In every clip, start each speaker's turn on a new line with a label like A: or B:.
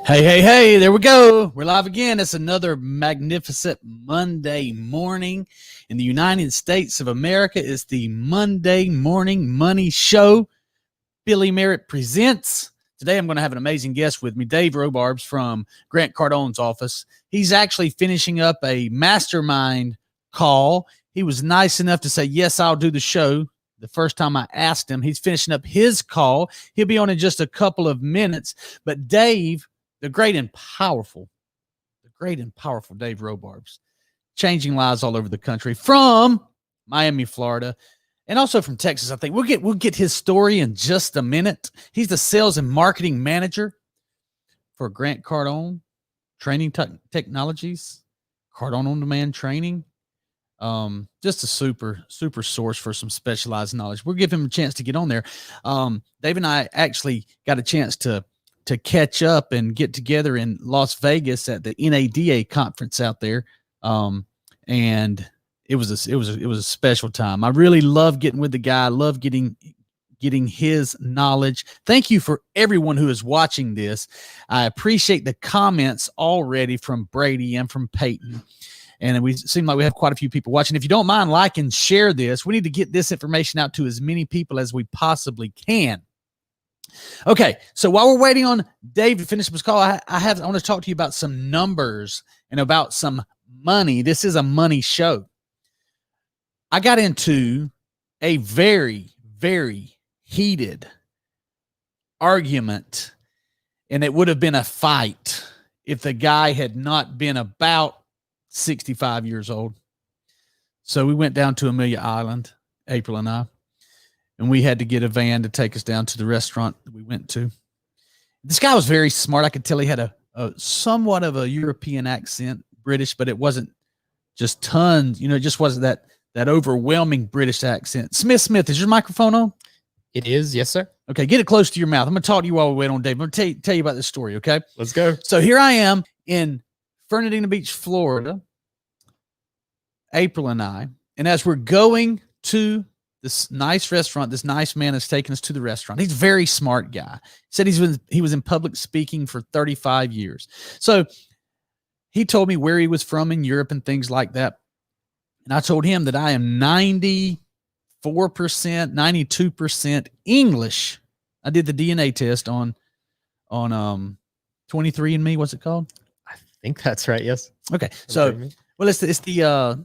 A: Hey, there we go. We're live again. It's another magnificent Monday morning in the United States of America. It's the Monday Morning Money Show. Billy Merritt Presents. Today I'm going to have an amazing guest with me, Dave Robards from Grant Cardone's office. He's actually finishing up a mastermind call. He was nice enough to say, yes, I'll do the show. The first time I asked him, he's finishing up his call. He'll be on in just a couple of minutes. But Dave, the great and powerful Dave Robards, changing lives all over the country from Miami, Florida, and also from Texas. I think we'll get his story in just a minute. He's the sales and marketing manager for Grant Cardone Training Technologies, Cardone on Demand Training. Just a super source for some specialized knowledge. We'll give him a chance to get on there. Dave and I actually got a chance to catch up and get together in Las Vegas at the NADA conference out there. And it was a special time. I really love getting with the guy. I love getting his knowledge. Thank you for everyone who is watching this. I appreciate the comments already from Brady and from Peyton. And we seem like we have quite a few people watching. If you don't mind, like and share this. We need to get this information out to as many people as we possibly can. Okay, so while we're waiting on Dave to finish his call, I want to talk to you about some numbers and about some money. This is a money show. I got into a very, very heated argument, and it would have been a fight if the guy had not been about 65 years old. So we went down to Amelia Island, April and I. And we had to get a van to take us down to the restaurant that we went to. This guy was very smart. I could tell he had a somewhat of a European accent, British, but it wasn't just tons. It just wasn't that overwhelming British accent. Smith, is your microphone on?
B: It is, yes, sir.
A: Okay, get it close to your mouth. I'm going to talk to you while we wait on Dave. I'm going to tell you about this story, okay?
B: Let's go.
A: So here I am in Fernandina Beach, Florida, April and I. And as we're going to this nice restaurant, this nice man has taken us to the restaurant. He's a very smart guy. He said he was in public speaking for 35 years. So he told me where he was from in Europe and things like that. And I told him that I am 94%, 92% English. I did the DNA test on 23andMe. What's it called?
B: I think that's right. Yes.
A: Okay. So, well, it's the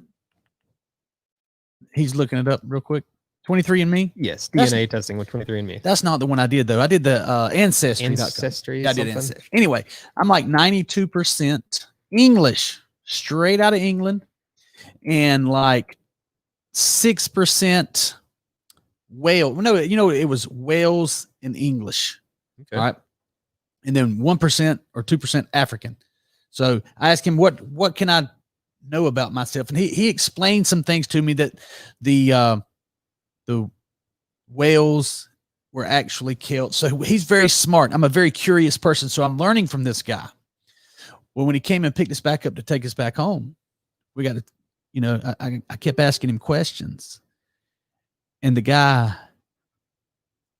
A: he's looking it up real quick. 23andMe?
B: Yes, DNA testing with 23andMe.
A: That's not the one I did, though. I did the Ancestry.
B: Ancestry.
A: Yeah, I did Ancestry. Anyway, I'm like 92% English, straight out of England, and like 6% Wales. No, it was Wales and English. Okay. All right. And then 1% or 2% African. So I asked him, what can I know about myself? And he explained some things to me that the whales were actually killed. So he's very smart. I'm a very curious person, so I'm learning from this guy. Well, when he came and picked us back up to take us back home, we got to, I kept asking him questions, and the guy,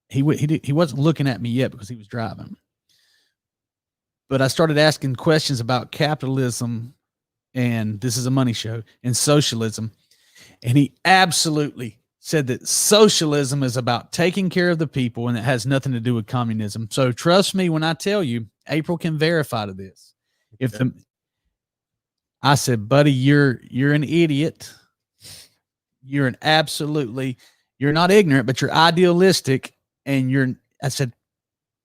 A: he wasn't looking at me yet because he was driving. But I started asking questions about capitalism, and this is a money show, and socialism, and he absolutely said that socialism is about taking care of the people and it has nothing to do with communism. So trust me when I tell you, April can verify to this. I said, buddy, you're an idiot. You're not ignorant, but you're idealistic. And I said,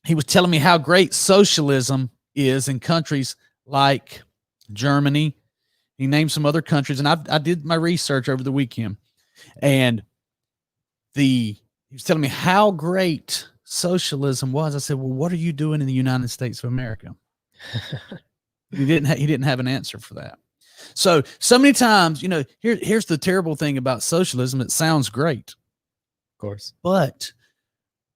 A: he was telling me how great socialism is in countries like Germany. He named some other countries, and I did my research over the weekend, and he was telling me how great socialism was. I said, well, what are you doing in the United States of America? He didn't have an answer for that. So many times, here's the terrible thing about socialism. It sounds great.
B: Of course.
A: But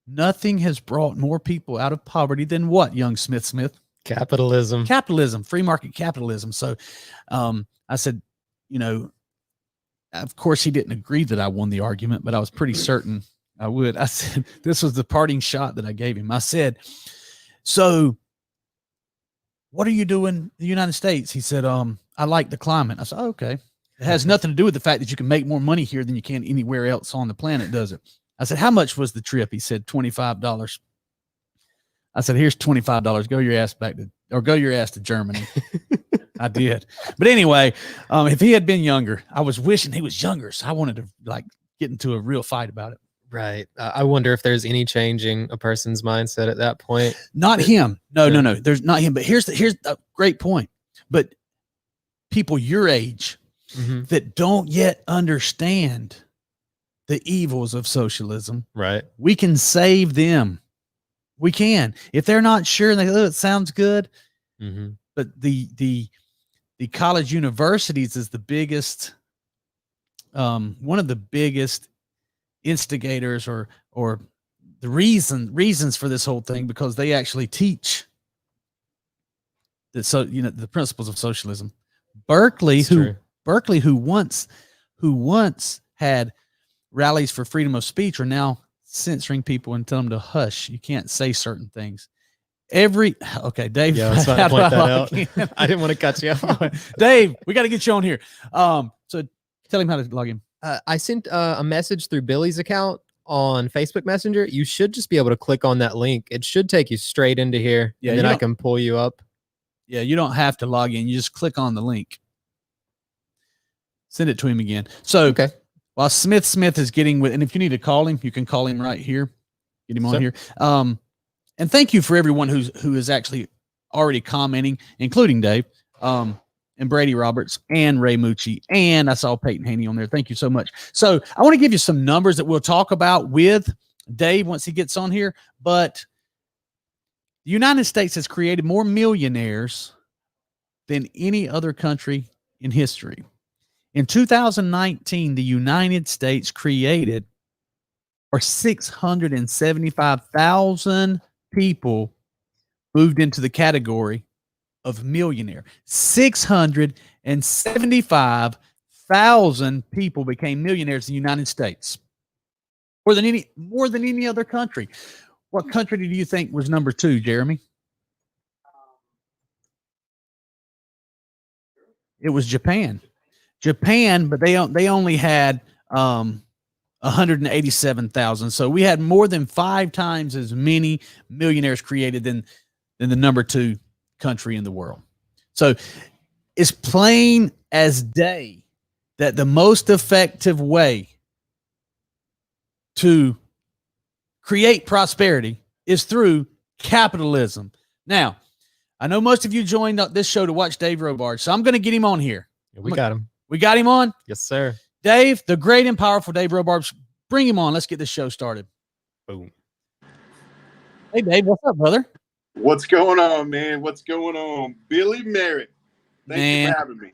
A: nothing has brought more people out of poverty than what, young Smith?
B: Capitalism,
A: free market capitalism. So I said, of course he didn't agree that I won the argument, but I was pretty certain I would. I said, this was the parting shot that I gave him. I said, so what are you doing in the United States? He said, I like the climate. I said, oh, okay. It has nothing to do with the fact that you can make more money here than you can anywhere else on the planet, does it? I said, how much was the trip? He said, $25. I said, here's $25. Go your ass go your ass to Germany. I did. But anyway, if he had been younger, I was wishing he was younger. So I wanted to like get into a real fight about it.
B: Right. I wonder if there's any changing a person's mindset at that point.
A: Not him. No. There's not him. But here's a great point. But people your age that don't yet understand the evils of socialism,
B: right?
A: We can save them. We can. If they're not sure and they go, oh, it sounds good. But the college universities is the biggest, one of the biggest instigators or the reasons for this whole thing, because they actually teach that, so the principles of socialism. Berkeley, who once had rallies for freedom of speech, are now censoring people and telling them to hush. You can't say certain things. Okay, Dave.
B: Yeah, I was trying to point that out. I didn't want to cut you off.
A: Dave, we got to get you on here. So tell him how to log in.
B: I sent a message through Billy's account on Facebook Messenger. You should just be able to click on that link. It should take you straight into here. Yeah, and then I can pull you up.
A: Yeah, you don't have to log in. You just click on the link. Send it to him again. So okay. While Smith is getting with, and if you need to call him, you can call him right here. Get him on here. And thank you for everyone who is actually already commenting, including Dave, and Brady Roberts and Ray Mucci, and I saw Peyton Haney on there. Thank you so much. So I want to give you some numbers that we'll talk about with Dave once he gets on here. But the United States has created more millionaires than any other country in history. In 2019, the United States created, or 675,000 people moved into the category of millionaire. 675,000 people became millionaires in the United States. More than any other country. What country do you think was number 2, Jeremy? It was Japan. But they only had 187,000. So we had more than 5 times as many millionaires created than the number 2 country in the world. So it's plain as day that the most effective way to create prosperity is through capitalism. Now, I know most of you joined this show to watch Dave Robards, so I'm going to get him on here.
B: Yeah, we got him.
A: We got him on?
B: Yes, sir.
A: Dave, the great and powerful Dave Robards, bring him on. Let's get this show started.
B: Boom.
A: Hey, Dave, what's up, brother?
C: What's going on, man? What's going on? Billy Merritt. Thank you for having me.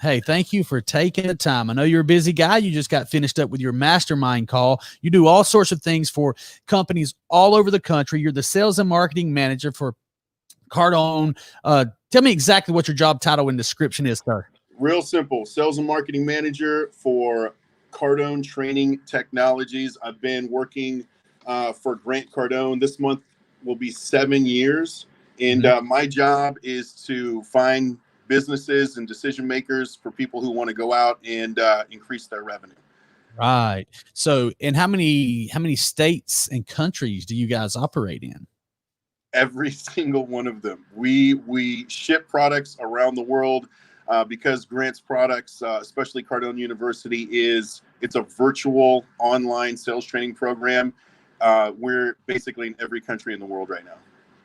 A: Hey, thank you for taking the time. I know you're a busy guy. You just got finished up with your mastermind call. You do all sorts of things for companies all over the country. You're the sales and marketing manager for Cardone. Tell me exactly what your job title and description is, sir.
C: Real simple. Sales and marketing manager for Cardone Training Technologies. I've been working for Grant Cardone. This month will be 7 years. And my job is to find businesses and decision makers for people who want to go out and increase their revenue.
A: Right. So, and how many states and countries do you guys operate in?
C: Every single one of them. We ship products around the world because Grant's products, especially Cardone University, it's a virtual online sales training program. We're basically in every country in the world right now.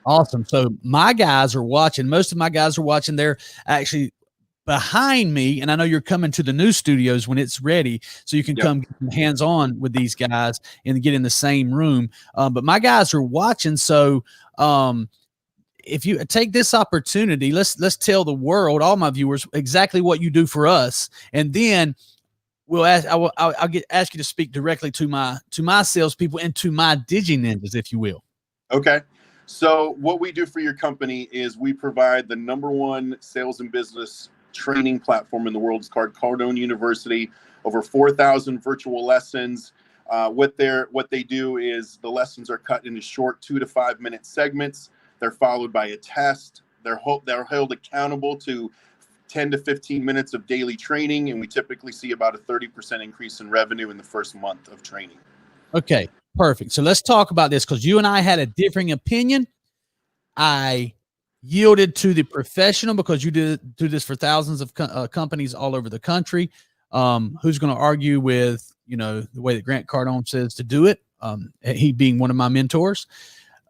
A: Awesome. So my guys are watching. Most of my guys are watching. They're actually behind me, and I know you're coming to the new studios when it's ready, so you can come get hands-on with these guys and get in the same room. But my guys are watching. So if you take this opportunity, let's tell the world, all my viewers, exactly what you do for us, and then we'll ask. I'll ask you to speak directly to my salespeople and to my Digi Ninjas, if you will.
C: Okay. So what we do for your company is we provide the #1 sales and business training platform in the world. It's called Cardone University. Over 4,000 virtual lessons. What they do is the lessons are cut into short 2 to 5 minute segments. They're followed by a test. they're held accountable to 10 to 15 minutes of daily training, and we typically see about a 30% increase in revenue in the first month of training.
A: Okay, perfect. So let's talk about this, because you and I had a differing opinion. I yielded to the professional because you do this for thousands of companies all over the country. Who's going to argue with, the way that Grant Cardone says to do it? He being one of my mentors.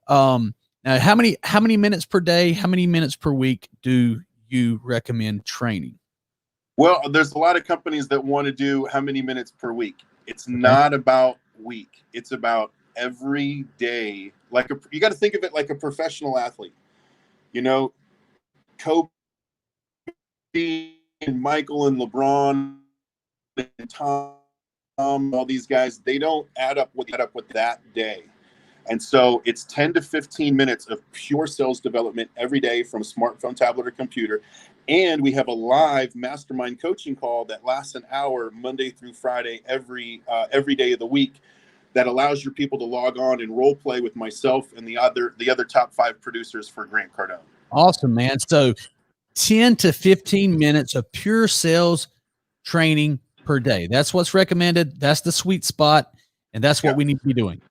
A: Now, how many minutes per day, how many minutes per week do you recommend training?
C: Well, there's a lot of companies that want to do how many minutes per week. It's not about week. It's about every day. You got to think of it like a professional athlete. Kobe and Michael and LeBron and Tom, all these guys, they don't add up with that day. And so it's 10 to 15 minutes of pure sales development every day from a smartphone, tablet, or computer. And we have a live mastermind coaching call that lasts an hour Monday through Friday, every day of the week, that allows your people to log on and role play with myself and the other top 5 producers for Grant Cardone.
A: Awesome, man. So 10 to 15 minutes of pure sales training per day. That's what's recommended. That's the sweet spot. And that's what we need to be doing.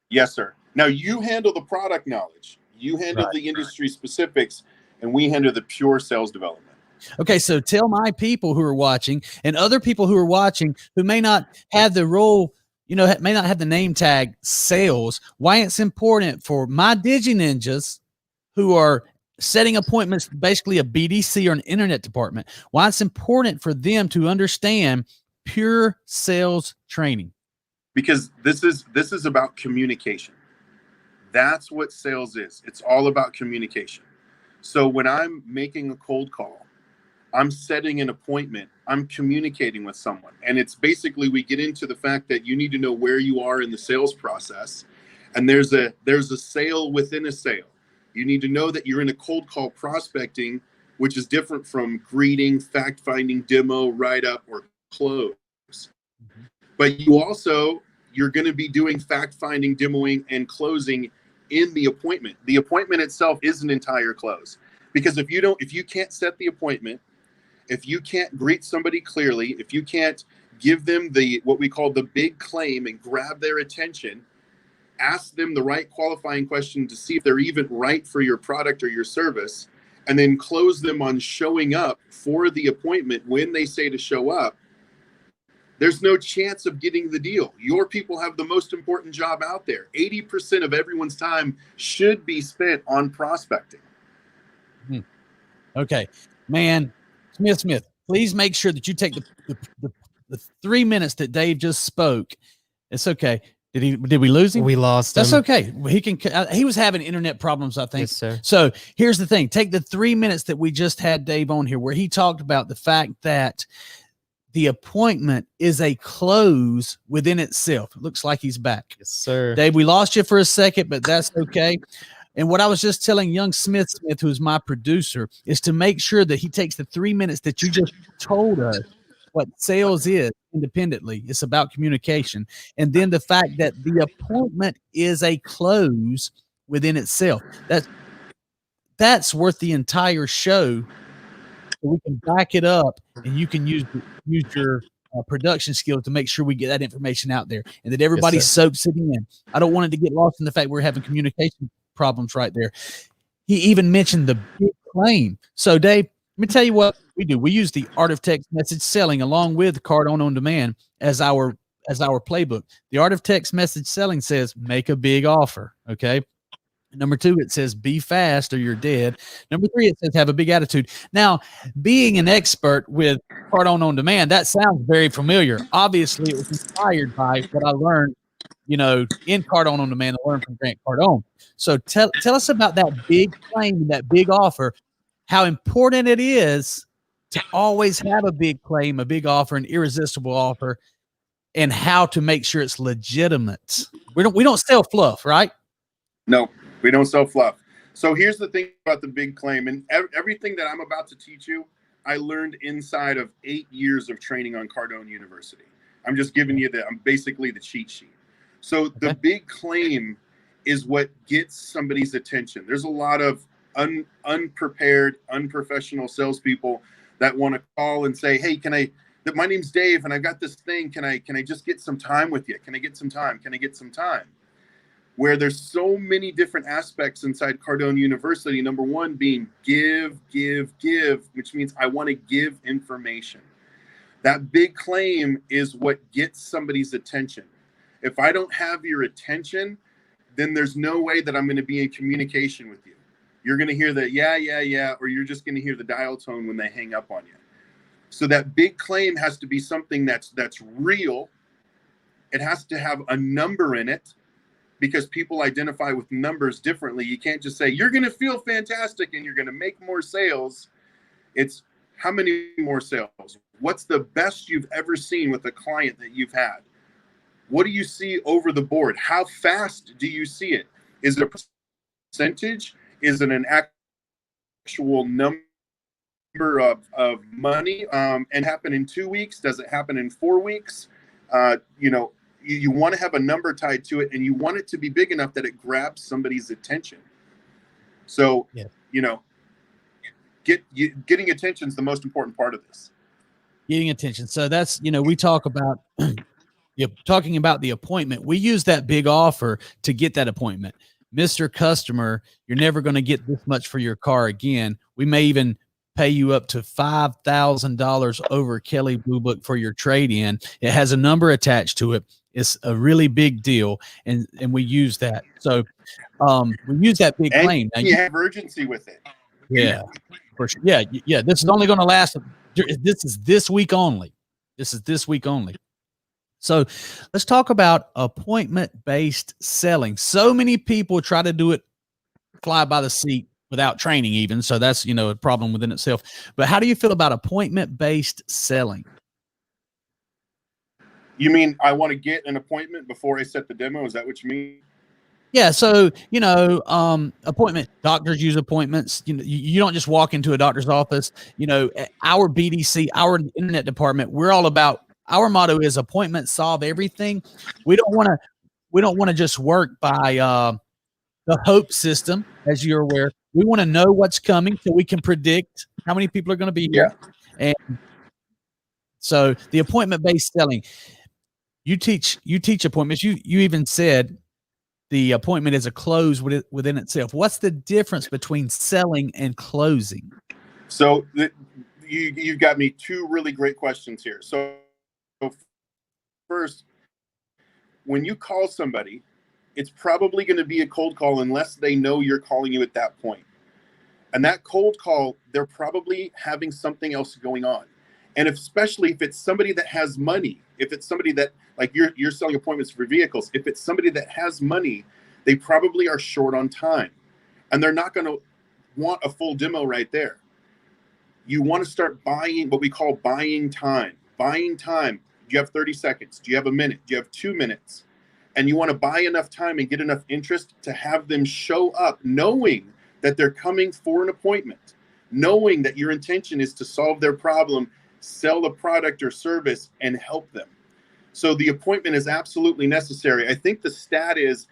C: Yes, sir. Now you handle the product knowledge. You handle the industry specifics, and we handle the pure sales development.
A: Okay, so tell my people who are watching and other people who are watching who may not have the role, may not have the name tag sales, why it's important for my Digi Ninjas who are setting appointments, basically a BDC or an internet department, why it's important for them to understand pure sales training.
C: Because this is about communication. That's what sales is. It's all about communication. So when I'm making a cold call, I'm setting an appointment, I'm communicating with someone. And it's basically, we get into the fact that you need to know where you are in the sales process. And there's a sale within a sale. You need to know that you're in a cold call prospecting, which is different from greeting, fact-finding, demo, write-up, or close. But you're going to be doing fact-finding, demoing, and closing in the appointment. The appointment itself is an entire close. Because if you can't set the appointment, if you can't greet somebody clearly, if you can't give them what we call the big claim and grab their attention, ask them the right qualifying question to see if they're even right for your product or your service, and then close them on showing up for the appointment when they say to show up, there's no chance of getting the deal. Your people have the most important job out there. 80% of everyone's time should be spent on prospecting.
A: Okay, man, Smith, please make sure that you take the 3 minutes that Dave just spoke. It's okay. Did we lose him?
B: We lost him.
A: That's okay. He was having internet problems, I think.
B: Yes, sir.
A: So here's the thing. Take the 3 minutes that we just had Dave on here, where he talked about the fact that the appointment is a close within itself. It looks like he's back.
B: Yes, sir.
A: Dave, we lost you for a second, but that's okay. And what I was just telling young Smith, who's my producer, is to make sure that he takes the 3 minutes that you just told us what sales is independently. It's about communication. And then the fact that the appointment is a close within itself. That's worth the entire show. So we can back it up, and you can use your production skills to make sure we get that information out there and that everybody soaks it in. I don't want it to get lost in the fact we're having communication problems right there. He even mentioned the big claim. So Dave, let me tell you what we do. We use the Art of Text Message Selling along with Cardone on Demand as our playbook. The Art of Text Message Selling says make a big offer. Okay. Number 2, it says be fast or you're dead. Number 3, it says have a big attitude. Now, being an expert with Cardone on Demand, that sounds very familiar. Obviously, it was inspired by what I learned, in Cardone on Demand. I learned from Grant Cardone. So tell us about that big claim, that big offer, how important it is to always have a big claim, a big offer, an irresistible offer, and how to make sure it's legitimate. We don't sell fluff, right?
C: No. We don't sell fluff. So here's the thing about the big claim, and everything that I'm about to teach you, I learned inside of 8 years of training on Cardone University. I'm just giving you I'm basically the cheat sheet. So the big claim is what gets somebody's attention. There's a lot of unprepared, unprofessional salespeople that want to call and say, hey, my name's Dave and I got this thing. Can I just get some time with you? Can I get some time? Can I get some time? Where there's so many different aspects inside Cardone University. Number one being give, which means I want to give information. That big claim is what gets somebody's attention. If I don't have your attention, then there's no way that I'm going to be in communication with you. You're going to hear the yeah, or you're just going to hear the dial tone when they hang up on you. So that big claim has to be something that's real. It has to have a number in it, because people identify with numbers differently. You can't just say, you're going to feel fantastic and you're going to make more sales. It's how many more sales? What's the best you've ever seen with a client that you've had? What do you see over the board? How fast do you see it? Is it a percentage? Is it an actual number of money? And happen in 2 weeks? Does it happen in 4 weeks? You want to have a number tied to it, and you want it to be big enough that it grabs somebody's attention. So, getting attention is the most important part of this.
A: Getting attention. So that's, we talk about talking about the appointment. We use that big offer to get that appointment. Mr. Customer, you're never going to get this much for your car again. We may even pay you up to $5,000 over Kelley Blue Book for your trade-in. It has a number attached to it. It's a really big deal, and we use that. So we use that big claim.
C: Now, you have urgency with it.
A: Yeah, for sure. Yeah. This is only going to last. This is this week only. So let's talk about appointment-based selling. So many people try to do it fly by the seat without training even. So that's, a problem within itself. But how do you feel about appointment-based selling?
C: You mean I want to get an appointment before I set the demo? Is that what you mean?
A: Yeah. So, appointment, doctors use appointments. You don't just walk into a doctor's office. Our BDC, our internet department, we're all about, our motto is appointment solve everything. We don't want to just work by the hope system, as you're aware. We want to know what's coming so we can predict how many people are going to be here. And so the appointment-based selling, you teach appointments. You even said the appointment is a close within itself. What's the difference between selling and closing?
C: So you've got me two really great questions here. So first, when you call somebody, it's probably going to be a cold call unless they know you're calling you at that point. And that cold call, they're probably having something else going on. And especially if it's somebody that has money, if it's somebody that, like you're selling appointments for vehicles, if it's somebody that has money, they probably are short on time. And they're not going to want a full demo right there. You want to start buying what we call buying time. Buying time. Do you have 30 seconds? Do you have a minute? Do you have 2 minutes? And you want to buy enough time and get enough interest to have them show up knowing that they're coming for an appointment, knowing that your intention is to solve their problem, sell a product or service, and help them. So the appointment is absolutely necessary. I think the stat is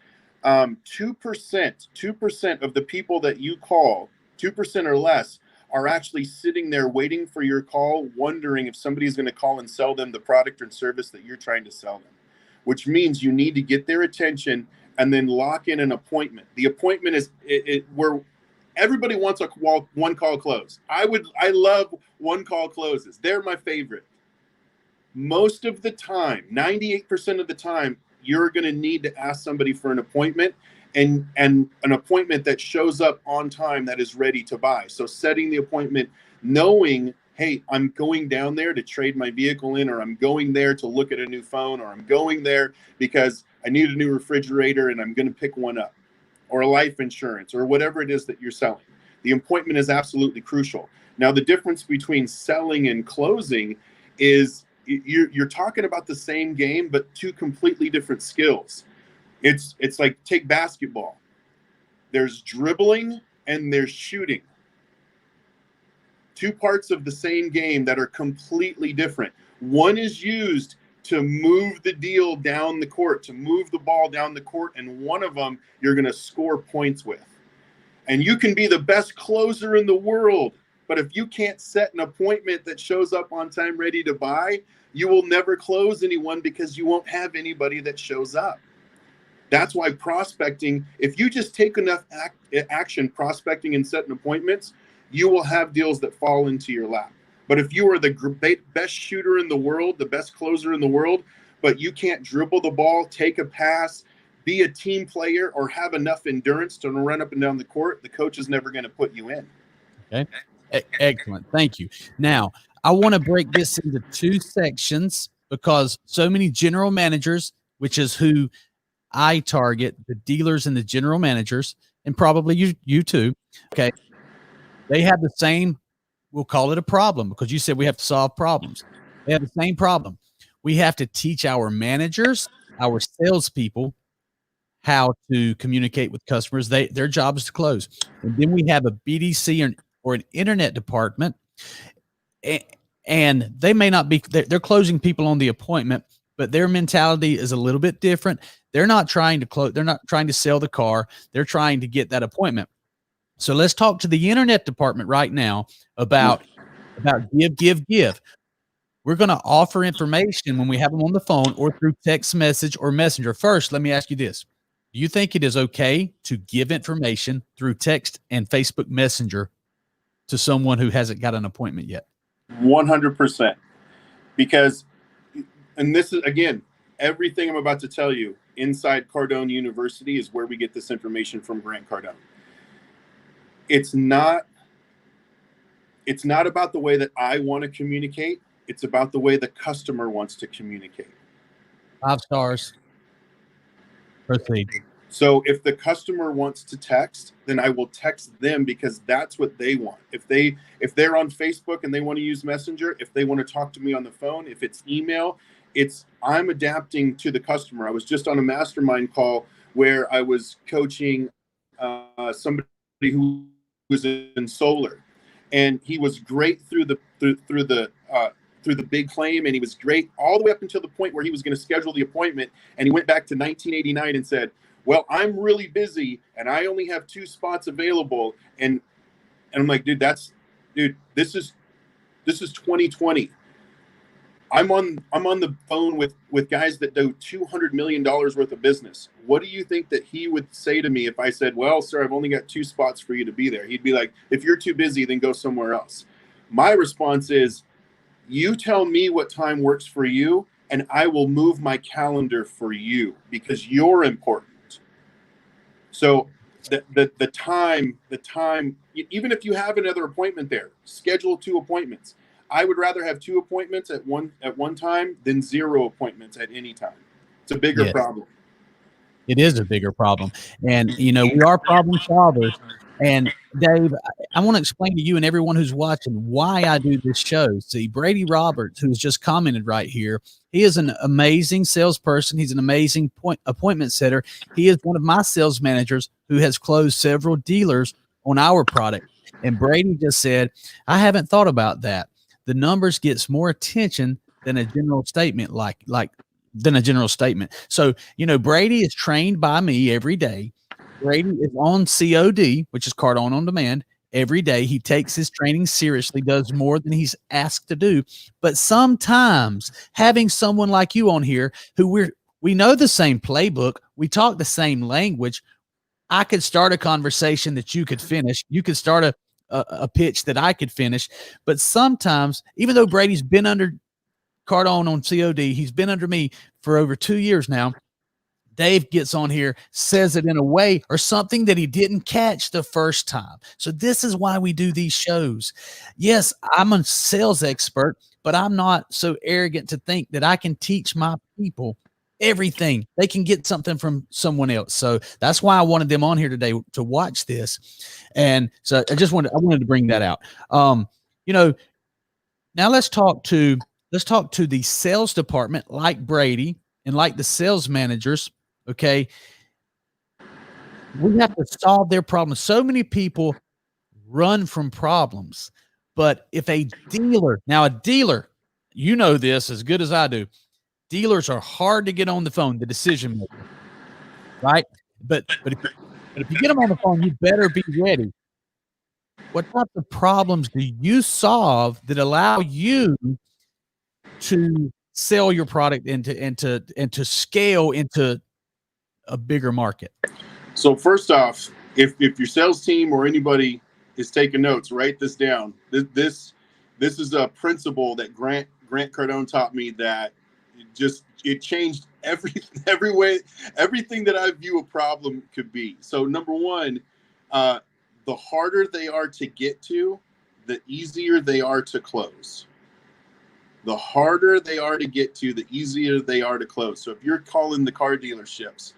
C: 2% of the people that you call, 2% or less, are actually sitting there waiting for your call, wondering if somebody's going to call and sell them the product or service that you're trying to sell them, which means you need to get their attention and then lock in an appointment. The appointment is where everybody wants a one call close. I love one call closes. They're my favorite. Most of the time, 98% of the time, you're going to need to ask somebody for an appointment, and an appointment that shows up on time, that is ready to buy. So setting the appointment, knowing, hey, I'm going down there to trade my vehicle in, or I'm going there to look at a new phone, or I'm going there because I need a new refrigerator and I'm going to pick one up, or a life insurance, or whatever it is that you're selling. The appointment is absolutely crucial. Now, the difference between selling and closing is you're talking about the same game, but two completely different skills. It's like, take basketball. There's dribbling and there's shooting. Two parts of the same game that are completely different. One is used to move the deal down the court, to move the ball down the court, and one of them you're going to score points with. And you can be the best closer in the world, but if you can't set an appointment that shows up on time ready to buy, you will never close anyone because you won't have anybody that shows up. That's why prospecting, if you just take enough action prospecting and setting appointments, you will have deals that fall into your lap. But if you are the best shooter in the world, the best closer in the world, but you can't dribble the ball, take a pass, be a team player, or have enough endurance to run up and down the court, the coach is never going to put you in.
A: Okay. Excellent. Thank you. Now, I want to break this into two sections because so many general managers, which is who I target, the dealers and the general managers, and probably you too. Okay. They have the same, we'll call it a problem because you said we have to solve problems. They have the same problem. We have to teach our managers, our salespeople, how to communicate with customers. Their job is to close. And then we have a BDC or an internet department, and they may not be, they're closing people on the appointment, but their mentality is a little bit different. They're not trying to close. They're not trying to sell the car. They're trying to get that appointment. So let's talk to the internet department right now about give. We're going to offer information when we have them on the phone or through text message or messenger. First, let me ask you this. Do you think it is okay to give information through text and Facebook Messenger to someone who hasn't got an appointment yet?
C: 100%. Because, and this is, again, everything I'm about to tell you inside Cardone University is where we get this information from Grant Cardone. It's not about the way that I want to communicate. It's about the way the customer wants to communicate.
A: 5 stars. Proceed.
C: So if the customer wants to text, then I will text them because that's what they want. If they're on Facebook and they want to use Messenger, if they want to talk to me on the phone, if it's email, I'm adapting to the customer. I was just on a mastermind call where I was coaching somebody who was in solar, and he was great through the big claim, and he was great all the way up until the point where he was going to schedule the appointment, and he went back to 1989 and said, well, I'm really busy and I only have 2 spots available. And I'm like, dude, this is 2020. I'm on the phone with guys that do $200 million worth of business. What do you think that he would say to me if I said, well, sir, I've only got 2 spots for you to be there? He'd be like, if you're too busy, then go somewhere else. My response is, you tell me what time works for you, and I will move my calendar for you because you're important. So the time, even if you have another appointment there, schedule 2 appointments. I would rather have 2 appointments at one time than 0 appointments at any time. It's a bigger problem.
A: It is a bigger problem. And, we are problem solvers. And Dave, I want to explain to you and everyone who's watching why I do this show. See, Brady Robards, who's just commented right here, he is an amazing salesperson. He's an amazing appointment setter. He is one of my sales managers who has closed several dealers on our product. And Brady just said, I haven't thought about that. The numbers gets more attention than a general statement, than a general statement. So, Brady is trained by me every day. Brady is on COD, which is Cardone on Demand, every day. He takes his training seriously, does more than he's asked to do. But sometimes having someone like you on here who we know the same playbook, we talk the same language. I could start a conversation that you could finish. You could start a pitch that I could finish. But sometimes, even though Brady's been under Cardone on COD, he's been under me for over 2 years now. Dave gets on here, says it in a way or something that he didn't catch the first time. So this is why we do these shows. Yes, I'm a sales expert, but I'm not so arrogant to think that I can teach my people everything. They can get something from someone else. So that's why I wanted them on here today to watch this. And so I wanted to bring that out. Now let's talk to the sales department, like Brady and like the sales managers. Okay. We have to solve their problems. So many people run from problems, but if a dealer, you know this as good as I do, dealers are hard to get on the phone, the decision maker, right? But But if you get them on the phone, you better be ready. What types of problems do you solve that allow you to sell your product and to scale into a bigger market?
C: So first off, if your sales team or anybody is taking notes, write this down. This is a principle that Grant Cardone taught me that it changed every way, everything that I view a problem could be. So number one, the harder they are to get to, the easier they are to close. The harder they are to get to, the easier they are to close. So if you're calling the car dealerships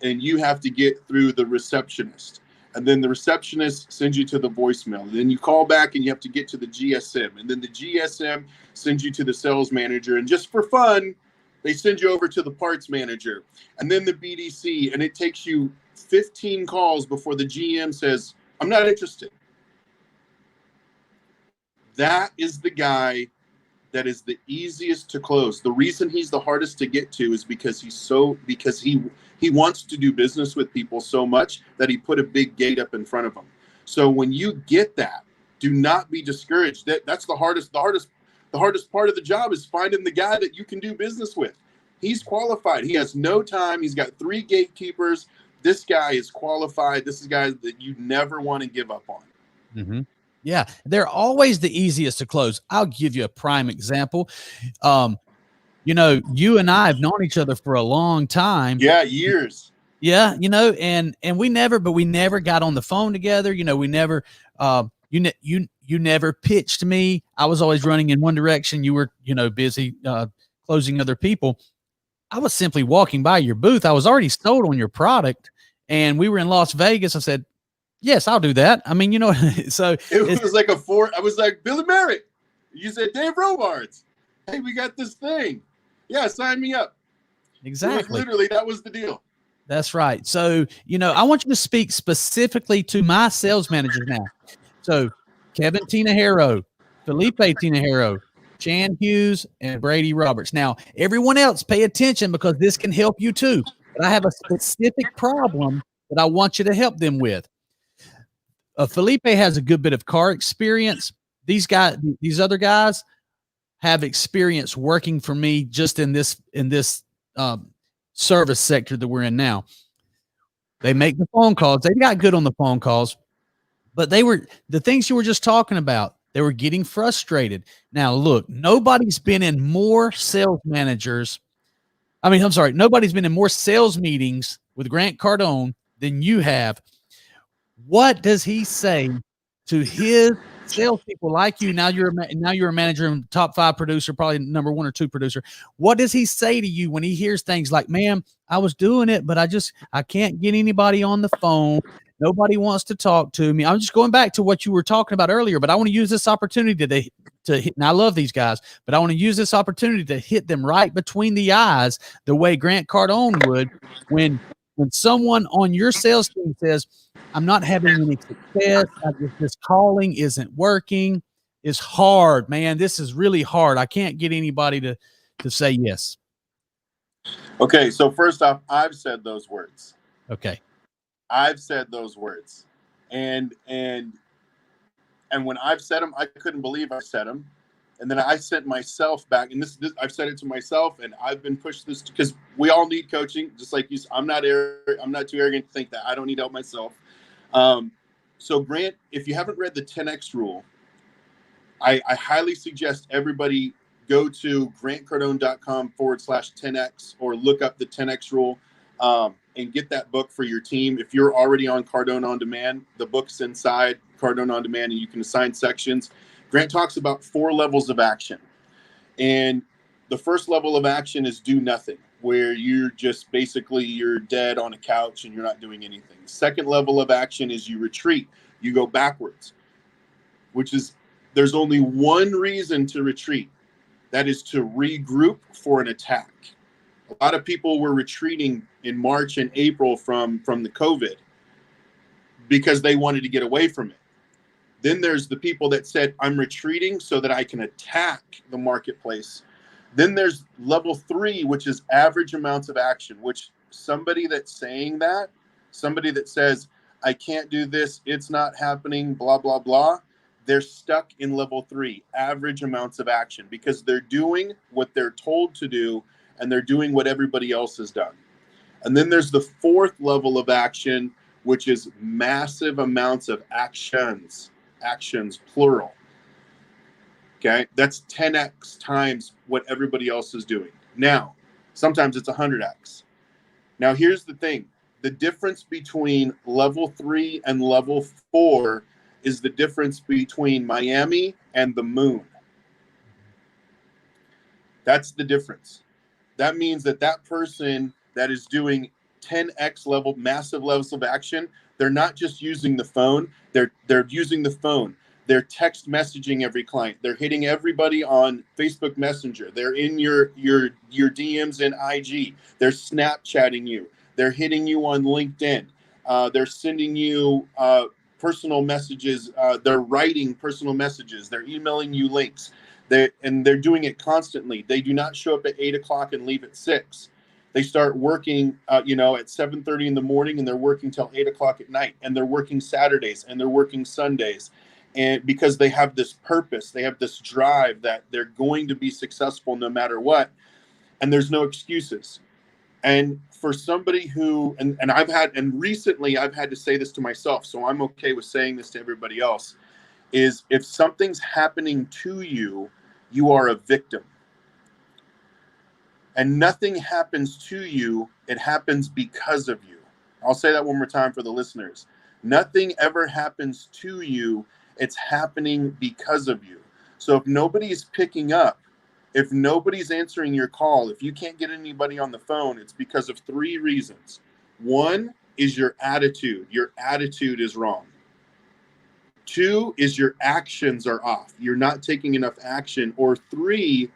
C: and you have to get through the receptionist, and then the receptionist sends you to the voicemail, and then you call back and you have to get to the GSM, and then the GSM sends you to the sales manager, and just for fun, they send you over to the parts manager, and then the BDC, and it takes you 15 calls before the GM says, I'm not interested. That is the guy that is the easiest to close. The reason he's the hardest to get to is because he wants to do business with people so much that he put a big gate up in front of them. So when you get that, do not be discouraged. That's the hardest part of the job is finding the guy that you can do business with. He's qualified. He has no time. He's got 3 gatekeepers. This guy is qualified. This is a guy that you never want to give up on.
A: Mm-hmm. Yeah, they're always the easiest to close. I'll give you a prime example. You and I have known each other for a long time.
C: Yeah, years.
A: Yeah, and we never got on the phone together. We never you never pitched me. I was always running in one direction. You were, busy closing other people. I was simply walking by your booth. I was already sold on your product, and we were in Las Vegas. I said, yes, I'll do that. I mean, so
C: it was like I was like, Billy Merritt. You said, Dave Robards. Hey, we got this thing. Yeah, sign me up.
A: Exactly.
C: Literally, that was the deal.
A: That's right. So, I want you to speak specifically to my sales managers now. So, Kevin Tinajero, Felipe Tinajero, Chan Hughes, and Brady Roberts. Now, everyone else, pay attention because this can help you too. But I have a specific problem that I want you to help them with. Felipe has a good bit of car experience. These other guys have experience working for me just in this service sector that we're in now. They make the phone calls. They got good on the phone calls, but the things you were just talking about. They were getting frustrated. Now, look, nobody's been in more sales meetings with Grant Cardone than you have. What does he say to his salespeople like you? Now you're a manager and top 5 producer, probably number 1 or 2 producer. What does he say to you when he hears things like, man, I was doing it, but I can't get anybody on the phone. Nobody wants to talk to me. I'm just going back to what you were talking about earlier, but I want to use this opportunity to hit, and I love these guys, but I want to use this opportunity to hit them right between the eyes the way Grant Cardone would when someone on your sales team says, I'm not having any success. This calling isn't working. It's hard, man. This is really hard. I can't get anybody to say yes.
C: Okay, so first off, I've said those words.
A: Okay.
C: I've said those words. And when I've said them, I couldn't believe I said them. And then I sent myself back, and this I've said it to myself, and I've been pushed this because we all need coaching, just like you. I'm not too arrogant to think that I don't need help myself. So Grant, if you haven't read the 10X rule, I highly suggest everybody go to grantcardone.com/10X or look up the 10X rule and get that book for your team. If you're already on Cardone On Demand, the book's inside Cardone On Demand, and you can assign sections. Grant talks about 4 levels of action. And the first level of action is do nothing, where you're just basically you're dead on a couch and you're not doing anything. The second level of action is you retreat. You go backwards, which is there's only one reason to retreat. That is to regroup for an attack. A lot of people were retreating in March and April from the COVID because they wanted to get away from it. Then there's the people that said, I'm retreating so that I can attack the marketplace. Then there's level 3, which is average amounts of action, which somebody that's saying that, somebody that says, I can't do this. It's not happening, blah, blah, blah. They're stuck in level 3, average amounts of action, because they're doing what they're told to do and they're doing what everybody else has done. And then there's the 4th level of action, which is massive amounts of actions, plural. Okay, that's 10x times what everybody else is doing. Now, sometimes it's 100x. Now, here's the thing. The difference between level 3 and level 4 is the difference between Miami and the moon. That's the difference. That means that that person that is doing 10x level, massive levels of action, they're not just using the phone. They're using the phone. They're text messaging every client. They're hitting everybody on Facebook Messenger. They're in your DMs in IG. They're Snapchatting you. They're hitting you on LinkedIn. They're sending you personal messages. They're writing personal messages. They're emailing you links. They're doing it constantly. They do not show up at 8 o'clock and leave at 6. They start working, at 7:30 in the morning, and they're working till 8 o'clock at night. And they're working Saturdays and they're working Sundays. And because they have this purpose, they have this drive that they're going to be successful no matter what. And there's no excuses. And for somebody who, and recently I've had to say this to myself, so I'm okay with saying this to everybody else, is if something's happening to you, you are a victim. And nothing happens to you, it happens because of you. I'll say that one more time for the listeners. Nothing ever happens to you, it's happening because of you. So if nobody's picking up, if nobody's answering your call, if you can't get anybody on the phone, it's because of 3 reasons. 1 is your attitude. Your attitude is wrong. 2 is your actions are off. You're not taking enough action. Or 3,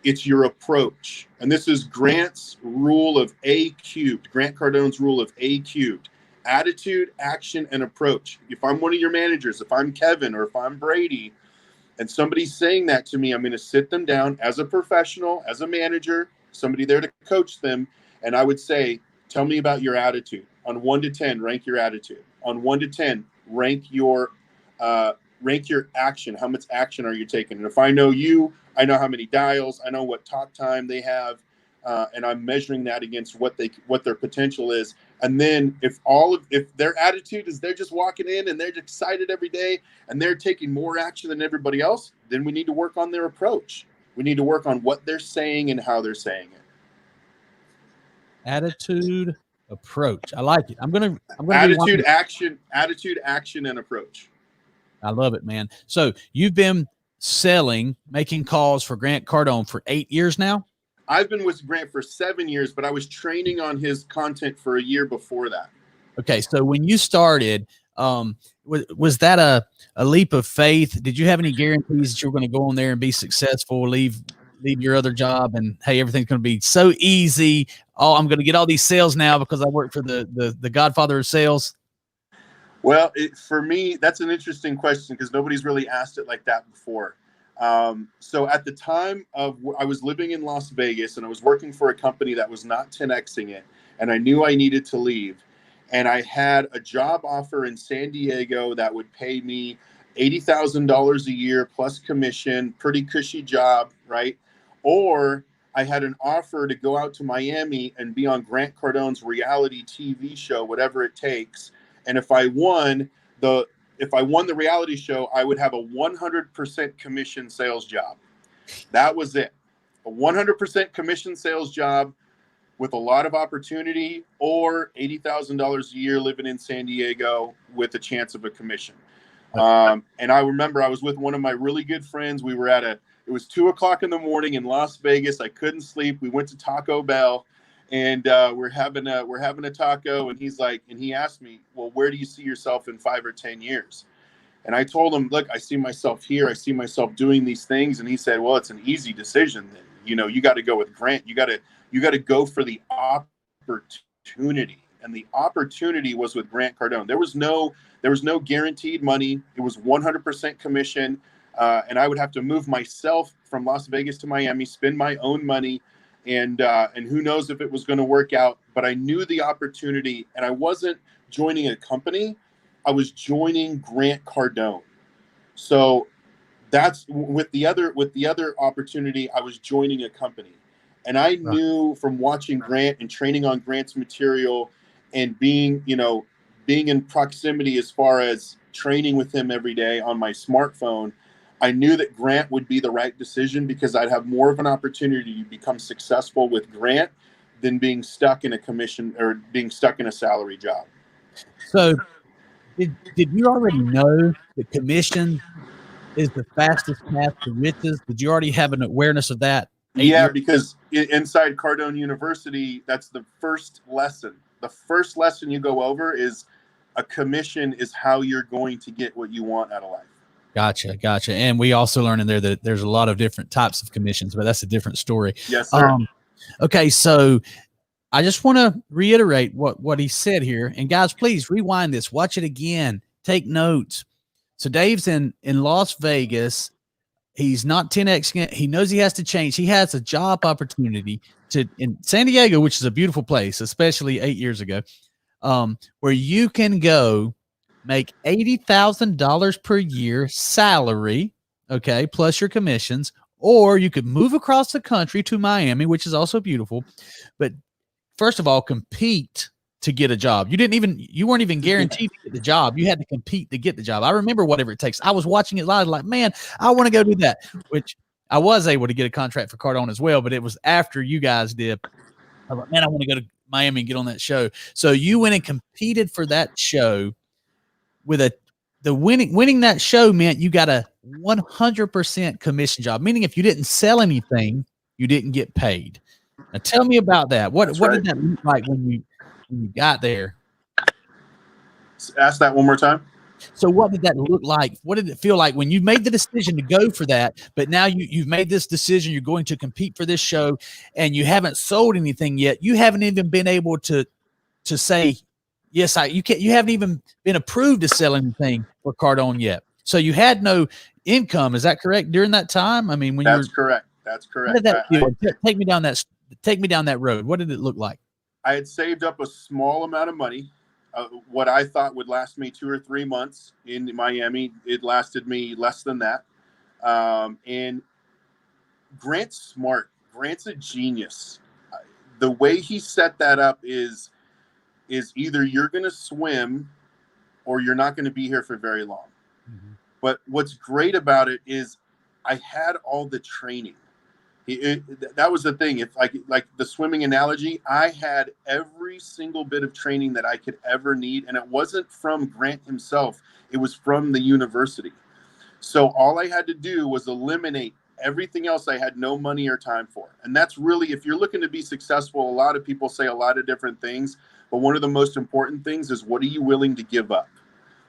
C: it's your approach. And this is Grant's rule of A cubed, Grant Cardone's rule of A cubed. Attitude, action, and approach. If I'm one of your managers, if I'm Kevin or if I'm Brady, and somebody's saying that to me, I'm going to sit them down as a professional, as a manager, somebody there to coach them. And I would say, tell me about your attitude. On 1 to 10, rank your attitude. On 1 to 10, rank your action. How much action are you taking? And if I know you, I know how many dials, I know what talk time they have, and I'm measuring that against what their potential is. And then if their attitude is they're just walking in and they're excited every day and they're taking more action than everybody else, then we need to work on their approach. We need to work on what they're saying and how they're saying it.
A: Attitude, approach. I like it. I'm gonna
C: attitude, action, and approach.
A: I love it, man. So you've been making calls for Grant Cardone for 8 years now?
C: I've been with Grant for 7 years, but I was training on his content for a year before that.
A: Okay, so when you started, was that a leap of faith? Did you have any guarantees that you were going to go on there and be successful, leave your other job, and hey, everything's going to be so easy? Oh, I'm going to get all these sales now because I work for the godfather of sales.
C: Well, for me, that's an interesting question because nobody's really asked it like that before. So at the time I was living in Las Vegas and I was working for a company that was not 10xing it. And I knew I needed to leave. And I had a job offer in San Diego that would pay me $80,000 a year plus commission, pretty cushy job, right? Or I had an offer to go out to Miami and be on Grant Cardone's reality TV show, whatever it takes. And if I won the reality show, I would have a 100% commission sales job. That was it. A 100% commission sales job with a lot of opportunity, or $80,000 a year living in San Diego with a chance of a commission. And I remember I was with one of my really good friends. We were it was 2 o'clock in the morning in Las Vegas. I couldn't sleep. We went to Taco Bell. And we're having a taco, and he asked me, well, where do you see yourself in 5 or 10 years? And I told him, look, I see myself here. I see myself doing these things. And he said, well, it's an easy decision. You got to go with Grant. You got to go for the opportunity. And the opportunity was with Grant Cardone. There was no guaranteed money. It was 100% commission. And I would have to move myself from Las Vegas to Miami, spend my own money. and who knows if it was going to work out, but I knew the opportunity, and I wasn't joining a company, I was joining Grant Cardone. So that's with the other opportunity, I was joining a company. And I knew from watching Grant and training on Grant's material and being in proximity as far as training with him every day on my smartphone, I knew that Grant would be the right decision because I'd have more of an opportunity to become successful with Grant than being stuck in a commission or being stuck in a salary job.
A: So did you already know that commission is the fastest path to riches? Did you already have an awareness of that?
C: Yeah, because inside Cardone University, that's the first lesson. The first lesson you go over is a commission is how you're going to get what you want out of life.
A: Gotcha. And we also learn in there that there's a lot of different types of commissions, but that's a different story.
C: Yes, sir.
A: Okay, so I just want to reiterate what he said here. And guys, please rewind this, watch it again, take notes. So Dave's in Las Vegas. He's not 10X. He knows he has to change. He has a job opportunity in San Diego, which is a beautiful place, especially 8 years ago, where you can go make $80,000 per year salary, okay, plus your commissions, or you could move across the country to Miami, which is also beautiful. But first of all, compete to get a job. You weren't even guaranteed to get the job. You had to compete to get the job. I remember whatever it takes. I was watching it live like, man, I want to go do that, which I was able to get a contract for Cardone as well, but it was after you guys did. I was like, man, I want to go to Miami and get on that show. So you went and competed for that show with winning that show meant you got a 100% commission job, meaning if you didn't sell anything, you didn't get paid. Now tell me about that. What did that look like when you got there?
C: Ask that one more time.
A: So what did that look like? What did it feel like when you made the decision to go for that, but now you've made this decision, you're going to compete for this show, and you haven't sold anything yet. You haven't even been able to say, yes, you haven't even been approved to sell anything for Cardone yet. So you had no income. Is that correct during that time? I mean,
C: That's correct. That's correct.
A: How did that feel? Take me down that road. What did it look like?
C: I had saved up a small amount of money, what I thought would last me 2 or 3 months in Miami. It lasted me less than that. And Grant's smart. Grant's a genius. The way he set that up is either you're going to swim or you're not going to be here for very long. Mm-hmm. But what's great about it is I had all the training. That was the thing. If like the swimming analogy, I had every single bit of training that I could ever need. And it wasn't from Grant himself. It was from the university. So all I had to do was eliminate everything else I had no money or time for. And that's really, if you're looking to be successful, a lot of people say a lot of different things. But one of the most important things is, what are you willing to give up?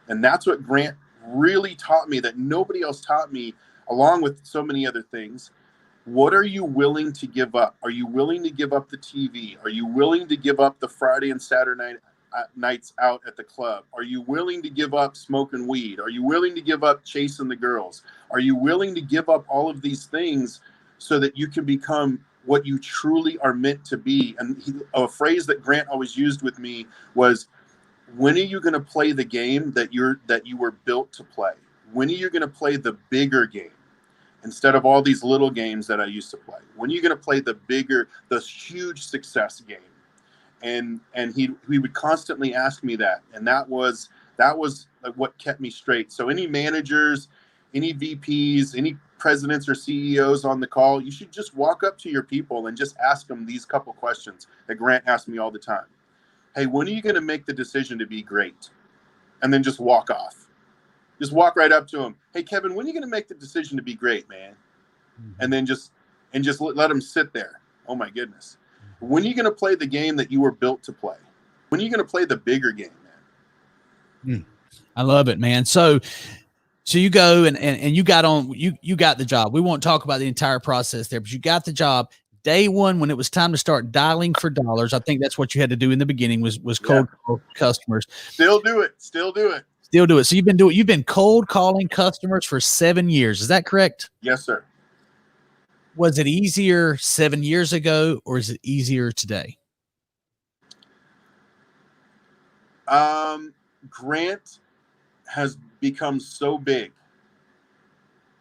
C: And that's what Grant really taught me that nobody else taught me, along with so many other things. What are you willing to give up? Are you willing to give up the TV? Are you willing to give up the Friday and Saturday nights out at the club? Are you willing to give up smoking weed? Are you willing to give up chasing the girls? Are you willing to give up all of these things so that you can become what you truly are meant to be? And a phrase that Grant always used with me was, when are you going to play the game that you were built to play? When are you going to play the bigger game instead of all these little games that I used to play? When are you going to play the huge success game? And he would constantly ask me that, and that was like what kept me straight. So any managers, any VPs, any presidents or CEOs on the call, you should just walk up to your people and just ask them these couple questions that Grant asked me all the time. Hey, when are you going to make the decision to be great? And then just walk off. Just walk right up to him. Hey, Kevin, when are you going to make the decision to be great, man? Mm-hmm. And then just let him sit there. Oh my goodness. When are you going to play the game that you were built to play? When are you going to play the bigger game, man?
A: I love it, man. So you go and you got on, you got the job. We won't talk about the entire process there, but you got the job. Day one, when it was time to start dialing for dollars, I think that's what you had to do in the beginning was cold call customers.
C: Still do it. So
A: you've been cold calling customers for 7 years. Is that correct?
C: Yes, sir.
A: Was it easier 7 years ago, or is it easier today?
C: Grant has become so big.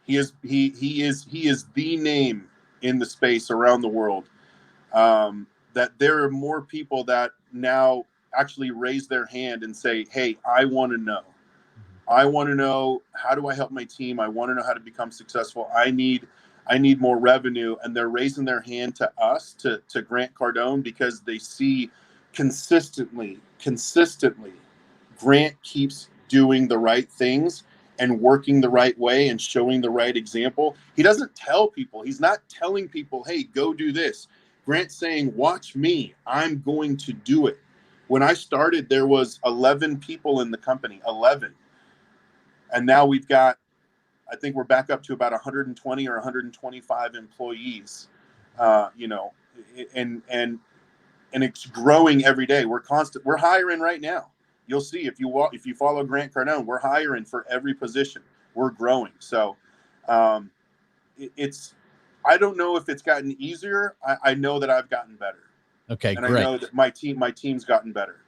C: He is the name in the space around the world. That there are more people that now actually raise their hand and say, "Hey, I want to know. I want to know, how do I help my team? I want to know how to become successful. I need more revenue." And they're raising their hand to us, to Grant Cardone, because they see consistently, Grant keeps doing the right things and working the right way and showing the right example. He doesn't tell people. He's not telling people, "Hey, go do this." Grant's saying, "Watch me. I'm going to do it." When I started, there was 11 people in the company, 11. And now we've got, I think we're back up to about 120 or 125 employees, and it's growing every day. We're hiring right now. You'll see if you follow Grant Cardone, we're hiring for every position. We're growing. So it's, I don't know if it's gotten easier. I know that I've gotten better.
A: Okay,
C: and
A: great.
C: I know that my team's gotten better.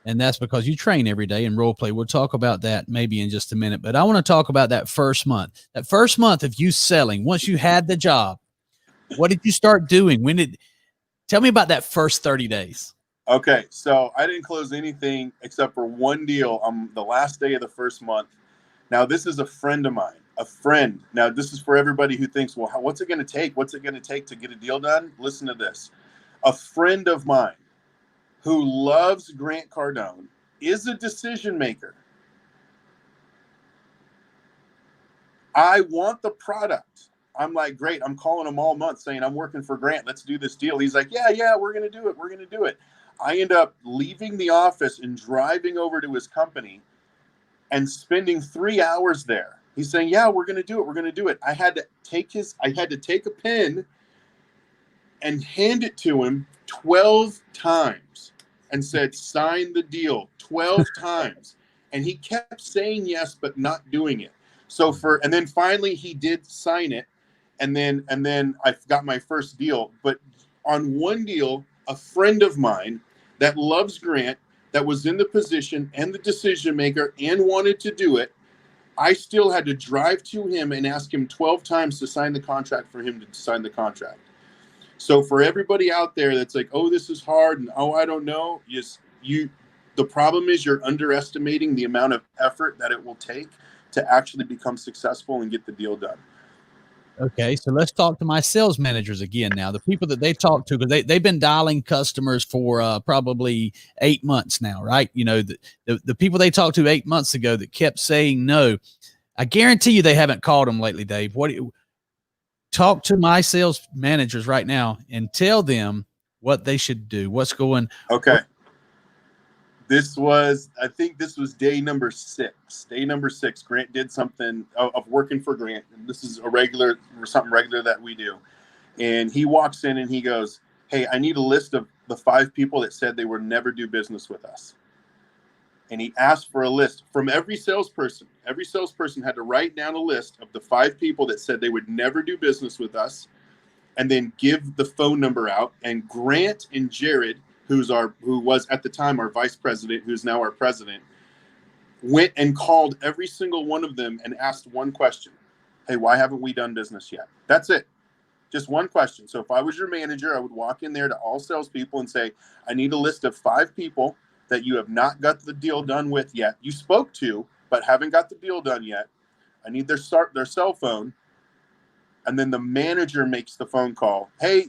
A: And that's because you train every day in role play. We'll talk about that maybe in just a minute. But I want to talk about that first month. That first month of you selling, once you had the job, what did you start doing? Tell me about that first 30 days.
C: Okay, so I didn't close anything except for one deal on the last day of the first month. Now, this is a friend of mine, a friend. Now, this is for everybody who thinks, well, what's it going to take? What's it going to take to get a deal done? Listen to this. A friend of mine who loves Grant Cardone, is a decision maker. I want the product. I'm like, great. I'm calling him all month saying, "I'm working for Grant. Let's do this deal." He's like, yeah, we're going to do it. We're going to do it. I end up leaving the office and driving over to his company and spending 3 hours there. He's saying, "Yeah, we're going to do it. We're going to do it." I had to take a pen and hand it to him 12 times and said, "Sign the deal," 12 times. And he kept saying yes, but not doing it. And then finally he did sign it. And then I got my first deal. But on one deal, a friend of mine that loves Grant, that was in the position and the decision maker and wanted to do it, I still had to drive to him and ask him 12 times to sign the contract for him to sign the contract. So for everybody out there that's like, "Oh, this is hard," and "Oh, I don't know," the problem is you're underestimating the amount of effort that it will take to actually become successful and get the deal done.
A: Okay, so let's talk to my sales managers again now, the people that they talk to, because they've been dialing customers for probably 8 months now, right? You know, the people they talked to 8 months ago that kept saying no. I guarantee you they haven't called them lately, Dave. Talk to my sales managers right now and tell them what they should do. What's going?
C: Okay. I think this was day number 6. Day number 6, Grant did something of working for Grant. And this is something regular that we do. And he walks in and he goes, "Hey, I need a list of the 5 people that said they would never do business with us." And he asked for a list from every salesperson. Every salesperson had to write down a list of the 5 people that said they would never do business with us, and then give the phone number out. And Grant and Jared, who was at the time our vice president, who's now our president, went and called every single one of them and asked one question. "Hey, why haven't we done business yet?" That's it. Just one question. So if I was your manager, I would walk in there to all salespeople and say, "I need a list of 5 people that you have not got the deal done with yet. You spoke to, but haven't got the deal done yet. I need their cell phone." And then the manager makes the phone call. Hey,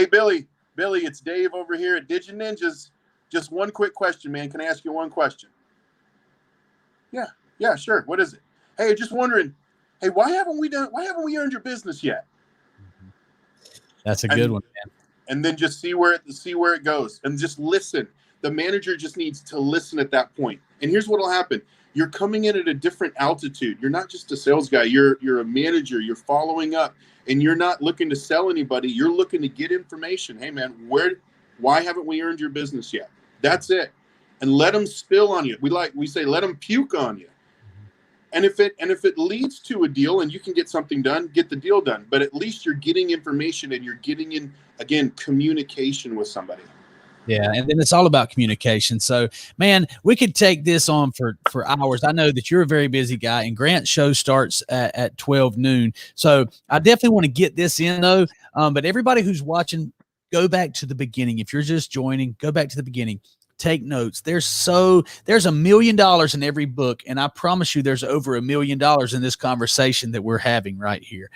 C: Billy, it's Dave over here at Digi Ninjas. Just one quick question, man. Can I ask you one question? Yeah, sure. What is it? Hey, just wondering. Hey, why haven't we earned your business yet?
A: That's a good one, man.
C: And then just see where it goes, and just listen. The manager just needs to listen at that point. And here's what will happen. You're coming in at a different altitude. You're not just a sales guy. You're a manager. You're following up, and you're not looking to sell anybody. You're looking to get information. Hey, man, why haven't we earned your business yet? That's it. And let them spill on you. We say, let them puke on you. And if it leads to a deal and you can get something done, get the deal done. But at least you're getting information and you're getting in, again, communication with somebody.
A: Yeah, and then it's all about communication. So, man, we could take this on for hours. I know that you're a very busy guy, and Grant's show starts at 12 noon. So I definitely want to get this in, though. But everybody who's watching, go back to the beginning. If you're just joining, go back to the beginning. Take notes. There's $1 million in every book, and I promise you there's over $1 million in this conversation that we're having right here.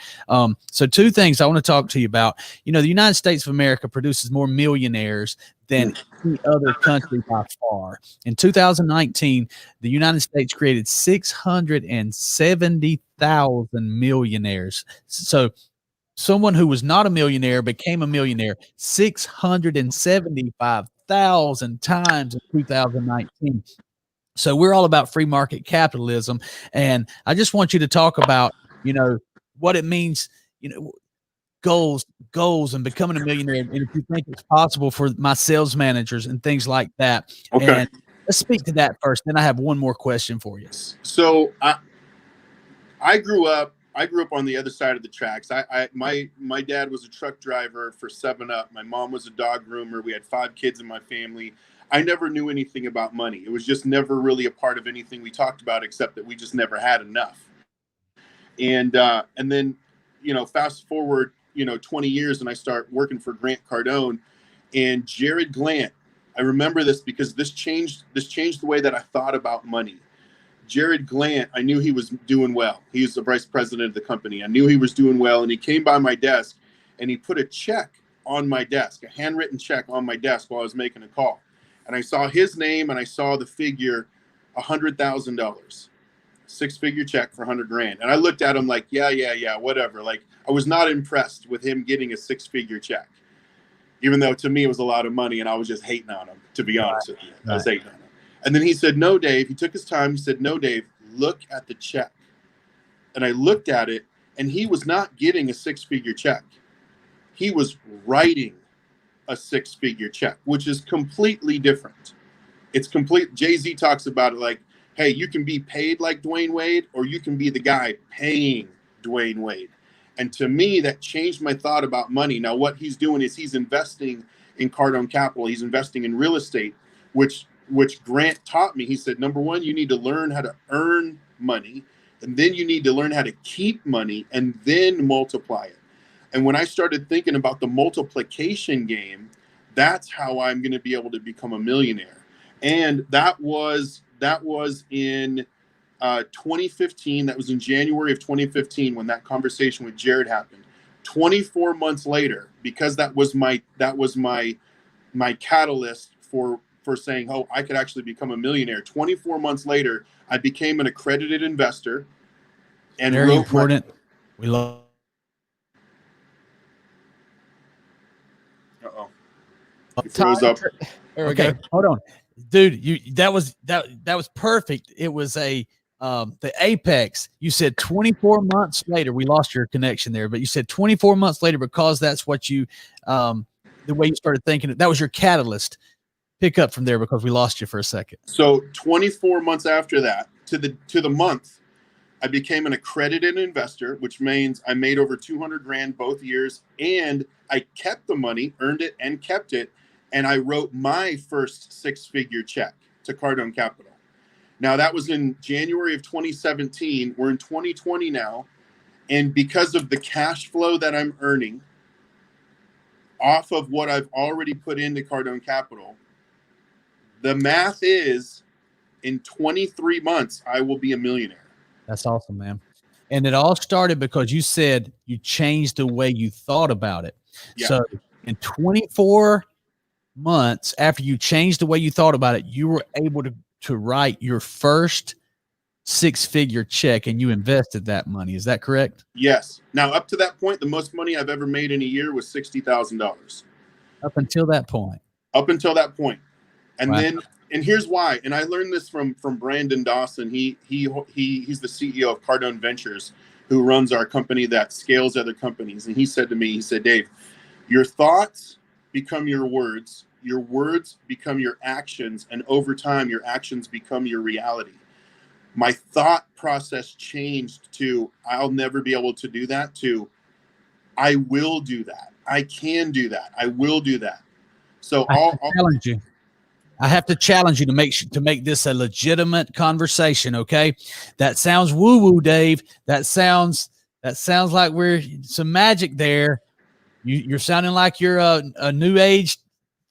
A: So two things I want to talk to you about. You know, the United States of America produces more millionaires than any other country by far. In 2019, the United States created 670,000 millionaires. So someone who was not a millionaire became a millionaire 675,000 times in 2019. So we're all about free market capitalism. And I just want you to talk about, you know, what it means, you know, goals and becoming a millionaire. And if you think it's possible for my sales managers and things like that.
C: Okay.
A: And let's speak to that first. Then I have one more question for you.
C: So I grew up on the other side of the tracks. My dad was a truck driver for 7-Up. My mom was a dog groomer. We had 5 kids in my family. I never knew anything about money. It was just never really a part of anything we talked about, except that we just never had enough. And then, you know, fast forward, 20 years, and I start working for Grant Cardone and Jared Glant. I remember this because this changed the way that I thought about money. Jared Glant, I knew he was doing well. He was the vice president of the company. I knew he was doing well, and he came by my desk and he put a check on my desk, a handwritten check on my desk while I was making a call. And I saw his name and I saw the figure $100,000, 6-figure check for $100,000. And I looked at him like, yeah, whatever. Like, I was not impressed with him getting a 6-figure check, even though to me it was a lot of money, and I was just hating on him, to be honest with you. I was hating on him. And then he said, no, Dave. He took his time. He said, no, Dave, look at the check. And I looked at it, and he was not getting a 6-figure check. He was writing a 6-figure check, which is completely different. It's complete. Jay-Z talks about it like, hey, you can be paid like Dwayne Wade, or you can be the guy paying Dwayne Wade. And to me, that changed my thought about money. Now, what he's doing is he's investing in Cardone Capital. He's investing in real estate, which Grant taught me. He said, number one, you need to learn how to earn money, and then you need to learn how to keep money and then multiply it. And when I started thinking about the multiplication game, that's how I'm going to be able to become a millionaire. And that was in 2015. That was in January of 2015 when that conversation with Jared happened. 24 months later, because that was my catalyst for saying, oh, I could actually become a millionaire. 24 months later, I became an accredited investor. And
A: very important. We love.
C: Uh-oh. He froze up.
A: Okay, hold on, dude. That was perfect. It was the apex. You said 24 months later. We lost your connection there, but you said 24 months later because that's what you the way you started thinking. That was your catalyst. Pick up from there because we lost you for a second.
C: So 24 months after that, to the month, I became an accredited investor, which means I made over $200,000 both years, and I kept the money, earned it, and kept it, and I wrote my first 6-figure check to Cardone Capital. Now that was in January of 2017. We're in 2020 now, and because of the cash flow that I'm earning off of what I've already put into Cardone Capital, the math is in 23 months, I will be a millionaire.
A: That's awesome, man. And it all started because you said you changed the way you thought about it. Yeah. So in 24 months after you changed the way you thought about it, you were able to write your first 6-figure check, and you invested that money. Is that correct?
C: Yes. Now, up to that point, the most money I've ever made in a year was $60,000.
A: Up until that point.
C: And wow. And here's why. And I learned this from Brandon Dawson. He's the CEO of Cardone Ventures, who runs our company that scales other companies. And he said to me, he said, Dave, your thoughts become your words become your actions, and over time, your actions become your reality. my thought process changed to I'll never be able to do that to I will do that. I can do that. I will do that. So I'll
A: challenge you. I have to challenge you to make this a legitimate conversation. Okay, that sounds woo woo, Dave. That sounds like we're some magic there. You're sounding like you're a new age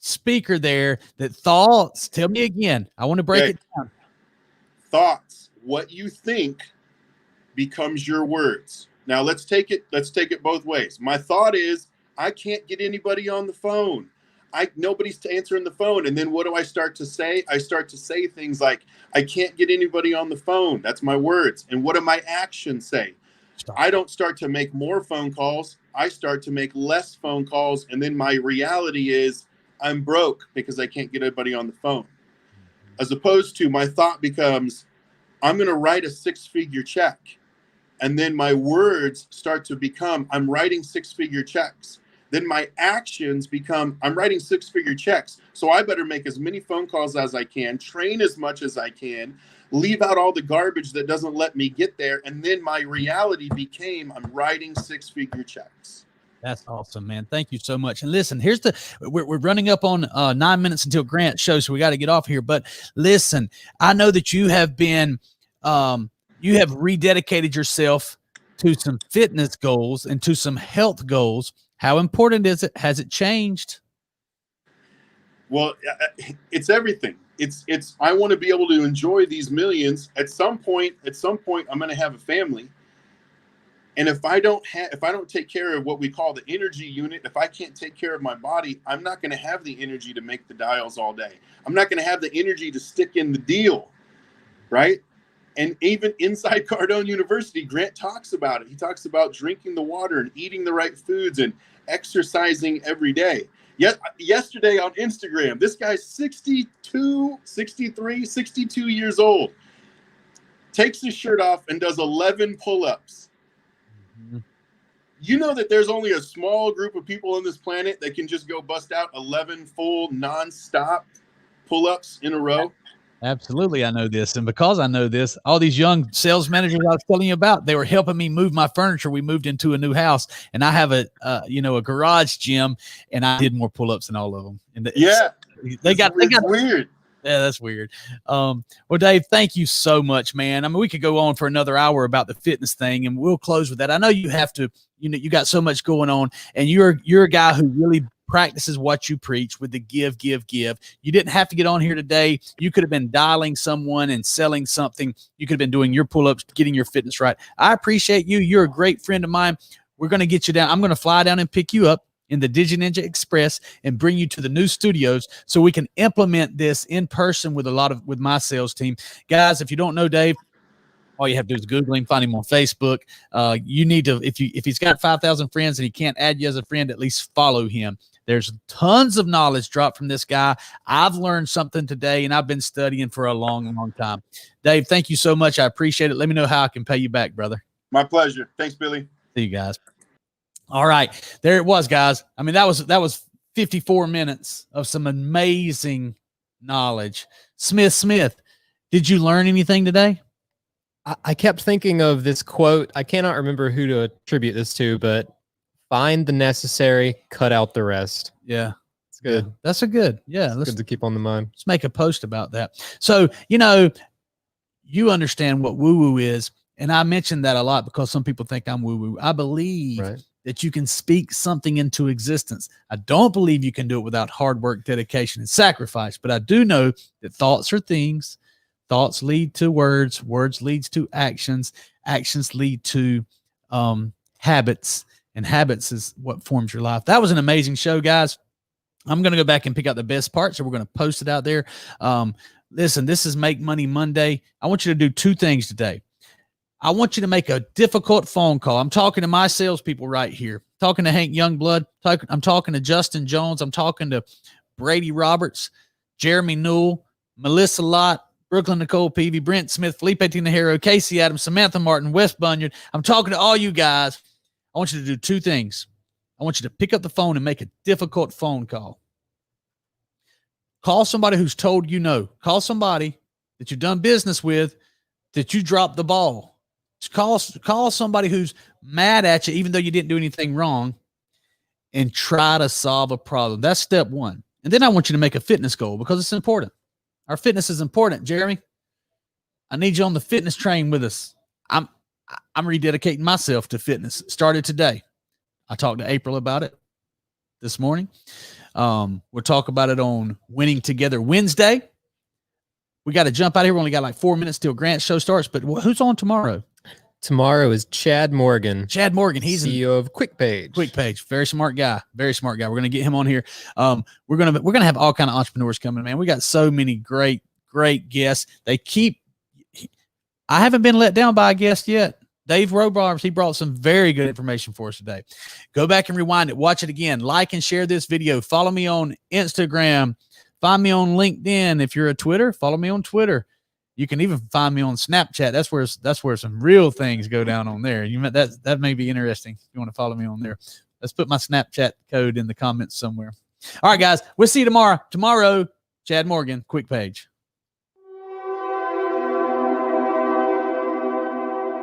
A: speaker there. That thoughts. Tell me again. I want to break it down.
C: Thoughts. What you think becomes your words. Now let's take it both ways. My thought is I can't get anybody on the phone. Nobody's answering the phone. And then what do I start to say? I start to say things like, I can't get anybody on the phone. That's my words. And what do my actions say? I don't start to make more phone calls. I start to make less phone calls. And then my reality is I'm broke because I can't get anybody on the phone. As opposed to my thought becomes, I'm going to write a 6-figure check. And then my words start to become, I'm writing 6-figure checks. Then my actions become, I'm writing 6-figure checks. So I better make as many phone calls as I can, train as much as I can, leave out all the garbage that doesn't let me get there. And then my reality became, I'm writing 6-figure checks.
A: That's awesome, man. Thank you so much. And listen, we're running up on 9 minutes until Grant shows, so we got to get off here. But listen, I know that you have been, you have rededicated yourself to some fitness goals and to some health goals. How important is it? Has it changed?
C: Well, it's everything. It's I want to be able to enjoy these millions. At some point, I'm going to have a family. And if I don't take care of what we call the energy unit, if I can't take care of my body, I'm not going to have the energy to make the dials all day. I'm not going to have the energy to stick in the deal, right? And even inside Cardone University, Grant talks about it. He talks about drinking the water and eating the right foods and exercising every day. Yet yesterday on Instagram, this guy's 62 years old, takes his shirt off and does 11 pull-ups. Mm-hmm. You know that there's only a small group of people on this planet that can just go bust out 11 full non-stop pull-ups in a row.
A: Absolutely. I know this. And because I know this, all these young sales managers I was telling you about, they were helping me move my furniture. We moved into a new house and I have a garage gym, and I did more pull-ups than all of them. And they got
C: weird.
A: Yeah, that's weird. Well, Dave, thank you so much, man. I mean, we could go on for another hour about the fitness thing, and we'll close with that. I know you have to, you got so much going on, and you're a guy who really practices what you preach with the give. You didn't have to get on here today. You could have been dialing someone and selling something. You could have been doing your pull-ups, getting your fitness right. I appreciate you. You're a great friend of mine. We're going to get you down. I'm going to fly down and pick you up in the DigiNinja Express and bring you to the new studios so we can implement this in person with my sales team. Guys, if you don't know Dave, all you have to do is Google him, find him on Facebook. You need to, if he's got 5,000 friends and he can't add you as a friend, at least follow him. There's tons of knowledge dropped from this guy. I've learned something today, and I've been studying for a long, long time. Dave, thank you so much. I appreciate it. Let me know how I can pay you back, brother.
C: My pleasure. Thanks, Billy.
A: See you guys. All right. There it was, guys. I mean, that was 54 minutes of some amazing knowledge. Smith, did you learn anything today?
B: I kept thinking of this quote. I cannot remember who to attribute this to, but find the necessary, cut out the rest.
A: Yeah.
B: It's good.
A: Yeah, that's a good. Yeah.
B: It's good to keep on the mind.
A: Let's make a post about that. So, you understand what woo-woo is. And I mentioned that a lot because some people think I'm woo-woo. I believe that you can speak something into existence. I don't believe you can do it without hard work, dedication, and sacrifice. But I do know that thoughts are things. Thoughts lead to words. Words leads to actions. Actions lead to habits. And habits is what forms your life. That was an amazing show, guys. I'm going to go back and pick out the best parts, so we're going to post it out there. Listen, this is Make Money Monday. I want you to do two things today. I want you to make a difficult phone call. I'm talking to my salespeople right here. I'm talking to Hank Youngblood. I'm talking to Justin Jones. I'm talking to Brady Roberts, Jeremy Newell, Melissa Lott, Brooklyn Nicole Peavy, Brent Smith, Felipe Tinajero, Casey Adams, Samantha Martin, Wes Bunyard. I'm talking to all you guys. I want you to do two things. I want you to pick up the phone and make a difficult phone call. Call somebody who's told you no. Call somebody that you've done business with that you dropped the ball. Just call somebody who's mad at you, even though you didn't do anything wrong, and try to solve a problem. That's step one. And then I want you to make a fitness goal because it's important. Our fitness is important, Jeremy. I need you on the fitness train with us. I'm rededicating myself to fitness. Started today. I talked to April about it this morning. We'll talk about it on Winning Together Wednesday. We got to jump out of here. We only got like 4 minutes till Grant's show starts. But who's on tomorrow?
B: Tomorrow is Chad Morgan.
A: Chad Morgan. He's
B: CEO of QuickPage.
A: QuickPage. Very smart guy. Very smart guy. We're going to get him on here. We're going to have all kind of entrepreneurs coming, man. We got so many great guests. I haven't been let down by a guest yet. Dave Robards, he brought some very good information for us today. Go back and rewind it. Watch it again. Like and share this video. Follow me on Instagram. Find me on LinkedIn. If you're a Twitter, follow me on Twitter. You can even find me on Snapchat. That's where some real things go down on there. That may be interesting if you want to follow me on there. Let's put my Snapchat code in the comments somewhere. All right, guys. We'll see you tomorrow. Tomorrow, Chad Morgan, QuickPage.